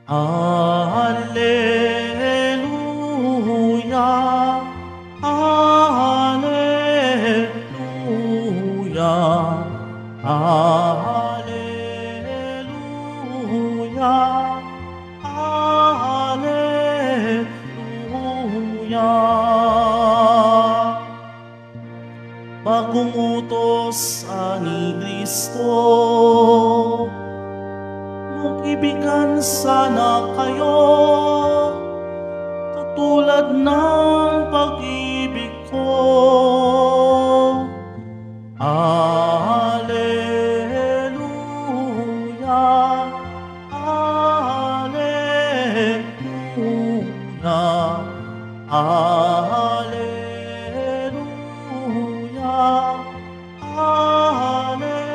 Alleluia, Alleluia, Alleluia, Alleluia. Bagong utos ni Kristo, mag-ibigan sana kayo, katulad ng pag-ibig ko. Alleluia, Alleluia, Alleluia, Alleluia.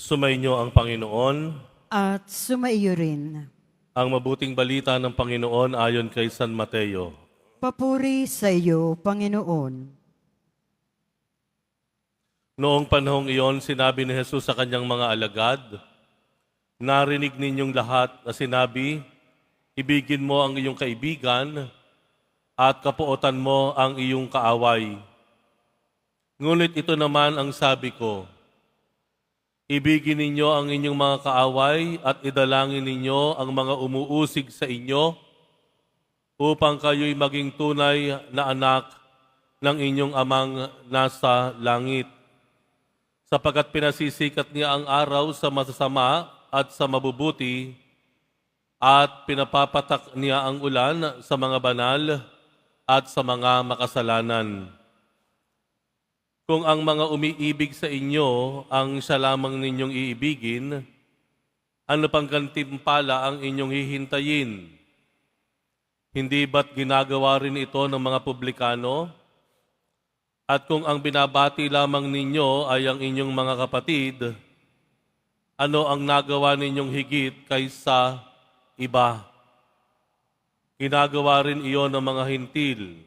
Sumainyo ang Panginoon. At sumaiyo rin. Ang mabuting balita ng Panginoon ayon kay San Mateo. Papuri sa iyo, Panginoon. Noong panahong iyon, sinabi ni Jesus sa kanyang mga alagad, "Narinig ninyong lahat na sinabi, ibigin mo ang iyong kaibigan at kapuotan mo ang iyong kaaway. Ngunit ito naman ang sabi ko, ibigin ninyo ang inyong mga kaaway at idalangin ninyo ang mga umuusig sa inyo upang kayo'y maging tunay na anak ng inyong amang nasa langit. Sapagkat pinasisikat niya ang araw sa masasama at sa mabubuti at pinapapatak niya ang ulan sa mga banal at sa mga makasalanan. Kung ang mga umiibig sa inyo ang siya lamang ninyong iibigin, ano pang gantimpala ang inyong hihintayin? Hindi ba't ginagawa rin ito ng mga publikano? At kung ang binabati lamang ninyo ay ang inyong mga kapatid, ano ang nagawa ninyong higit kaysa iba? Ginagawa rin iyon ng mga hintil.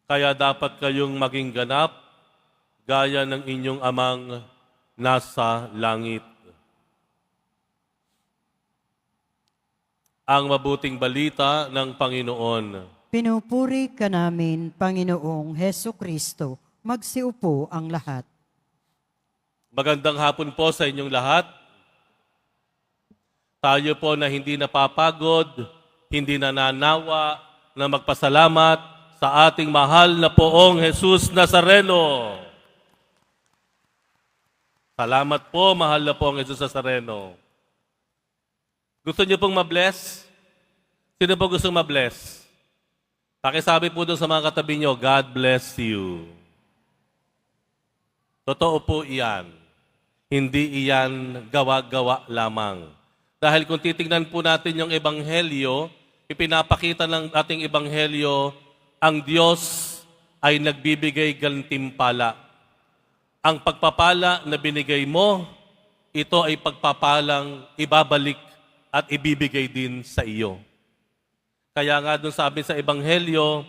Kaya dapat kayong maging ganap gaya ng inyong amang nasa langit." Ang mabuting balita ng Panginoon. Pinupuri ka namin, Panginoong Heso Kristo. Magsiupo ang lahat. Magandang hapon po sa inyong lahat. Tayo po na hindi napapagod, hindi nananawa na magpasalamat sa ating mahal na poong Jesus Nazareno. Salamat po, mahal na poong Jesus Nazareno. Gusto niyo pong ma-bless? Sino po gusto ma-bless? Pakisabi po doon sa mga katabi niyo, God bless you. Totoo po iyan. Hindi iyan gawa-gawa lamang. Dahil kung titingnan po natin yung ebanghelyo, ipinapakita ng ating ebanghelyo, ang Diyos ay nagbibigay gantimpala. Ang pagpapala na binigay mo, ito ay pagpapalang ibabalik at ibibigay din sa iyo. Kaya nga doon sabi sa ebanghelyo,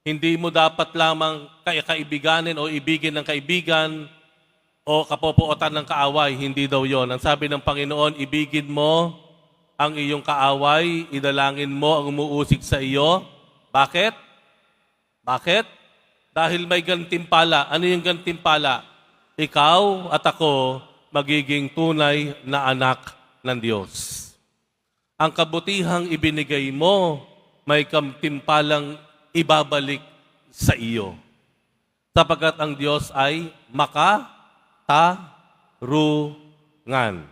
hindi mo dapat lamang kaibiganin o ibigin ng kaibigan o kapopuotan ng kaaway. Hindi daw yon. Ang sabi ng Panginoon, ibigin mo ang iyong kaaway, idalangin mo ang umuusig sa iyo. Bakit? Bakit? Dahil may gantimpala. Ano yung gantimpala? Ikaw at ako magiging tunay na anak ng Diyos. Ang kabutihang ibinigay mo, may gantimpalang ibabalik sa iyo. Sapagkat ang Diyos ay makatarungan.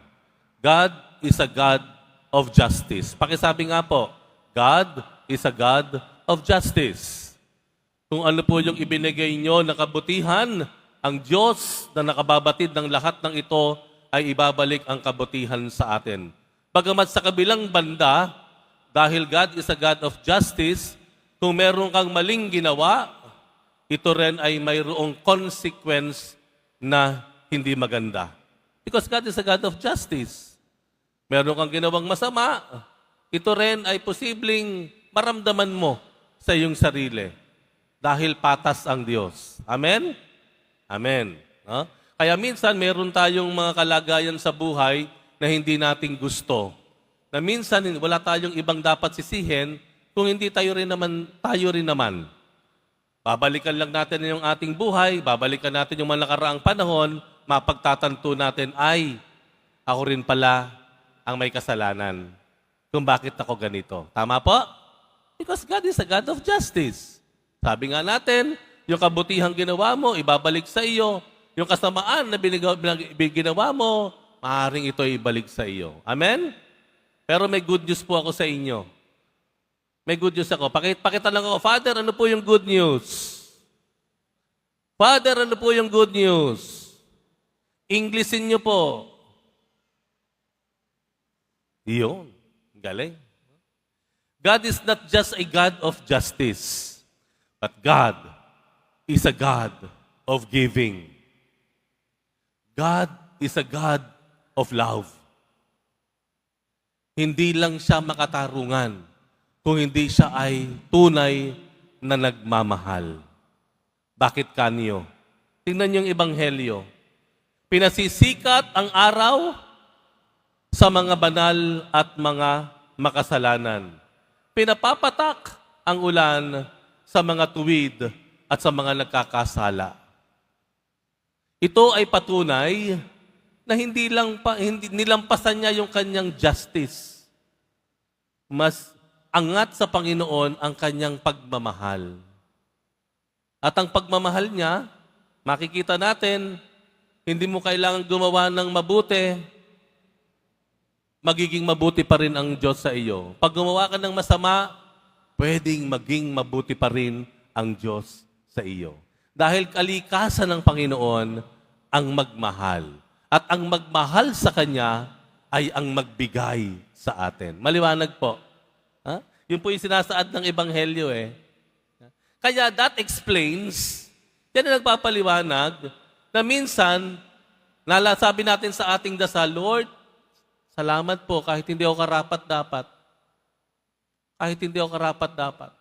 God is a God of justice. Pakisabi nga po, God is a God of justice. Kung ano po yung ibinigay nyo na kabutihan, ang Diyos na nakababatid ng lahat ng ito ay ibabalik ang kabutihan sa atin. Bagamat sa kabilang banda, dahil God is a God of justice, kung meron kang maling ginawa, ito rin ay mayroong consequence na hindi maganda. Because God is a God of justice. Meron kang ginawang masama, ito rin ay posibleng maramdaman mo sa iyong sarili. Dahil patas ang Diyos. Amen? Amen. No? Kaya minsan meron tayong mga kalagayan sa buhay na hindi nating gusto. Na minsan wala tayong ibang dapat sisihin kung hindi tayo rin naman. Babalikan lang natin yung ating buhay, babalikan natin yung mga nakaraang panahon, mapagtatanto natin, ay, ako rin pala ang may kasalanan kung bakit ako ganito. Tama po? Because God is a God of justice. Sabi nga natin, yung kabutihang ginawa mo, ibabalik sa iyo. Yung kasamaan na ginawa mo, maaaring ito ibalik sa iyo. Amen? Pero may good news po ako sa inyo. May good news ako. Pakita lang ako, Father, ano po yung good news? Father, ano po yung good news? Englishin niyo po. Iyon. Galing. God is not just a God of justice, but God is a God of giving. God is a God of love. Hindi lang siya makatarungan kung hindi siya ay tunay na nagmamahal. Bakit kanyo? Tingnan yung ebanghelyo. Pinasisikat ang araw sa mga banal at mga makasalanan. Pinapapatak ang ulan sa mga tuwid at sa mga nagkakasala. Ito ay patunay na hindi nilampasan niya yung kanyang justice. Mas angat sa Panginoon ang kanyang pagmamahal. At ang pagmamahal niya, makikita natin, hindi mo kailangan gumawa ng mabuti, magiging mabuti pa rin ang Diyos sa iyo. Pag gumawa ka ng masama, pwedeng maging mabuti pa rin ang Diyos sa iyo. Dahil kalikasan ng Panginoon ang magmahal. At ang magmahal sa Kanya ay ang magbigay sa atin. Maliwanag po. Ha? Yun po yung sinasaad ng Ebanghelyo eh. Kaya that explains, yan ang nagpapaliwanag, na minsan, sabi natin sa ating dasal, Lord, salamat po kahit hindi ako karapat-dapat. Kahit hindi ako karapat-dapat.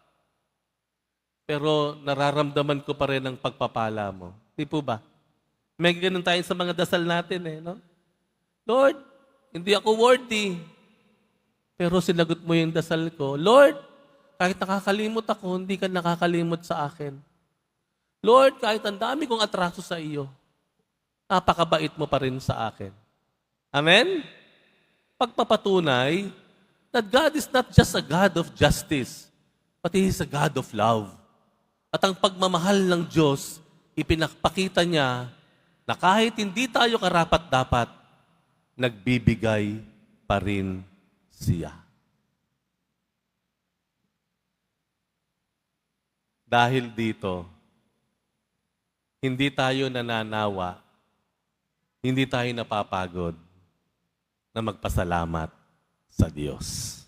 Pero nararamdaman ko pa rin ang pagpapala mo. Di po ba? May ganun tayo sa mga dasal natin eh, no? Lord, hindi ako worthy. Pero sinagot mo yung dasal ko. Lord, kahit nakakalimot ako, hindi ka nakakalimot sa akin. Lord, kahit ang dami kong atraso sa iyo, napakabait mo pa rin sa akin. Amen? Pagpapatunay that God is not just a God of justice, but He is a God of love. At ang pagmamahal ng Diyos, ipinakita niya na kahit hindi tayo karapat-dapat, nagbibigay pa rin siya. Dahil dito, hindi tayo nananawa, hindi tayo napapagod na magpasalamat sa Diyos.